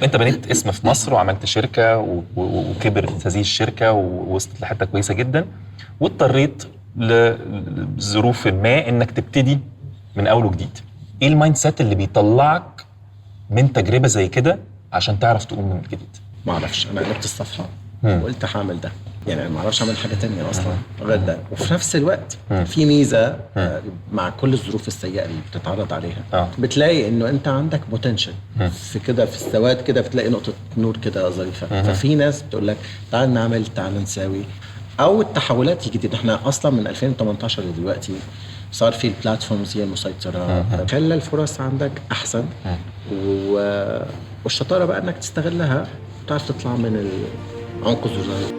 انت بنيت اسم في مصر وعملت شركه وكبرت هذه الشركه ووصلت لحته كويسه جدا، واضطريت لظروف ما انك تبتدي من اول وجديد. ايه المايند سيت اللي بيطلعك من تجربه زي كده عشان تعرف تقوم من جديد؟ ما اعرفش، انا قلبت الصفحه وقلت هعمل ده. يعني انا ما اعرفش اعمل حاجه تانية اصلا غير ده. وفي نفس الوقت في ميزه مع كل الظروف السيئه اللي بتتعرض عليها، بتلاقي انه انت عندك بوتنشال في كده، في السواد كده بتلاقي نقطه نور كده ظريفه. ففي ناس بتقول لك تعال نعمل، تعال نساوي. او التحولات الجديده، احنا اصلا من 2018 لدلوقتي صار في البلاتفورمز هي المسيطره، خلى الفرص عندك احسن. والشطاره بقى انك تستغلها وتعرف تطلع من عنق الزجاجه.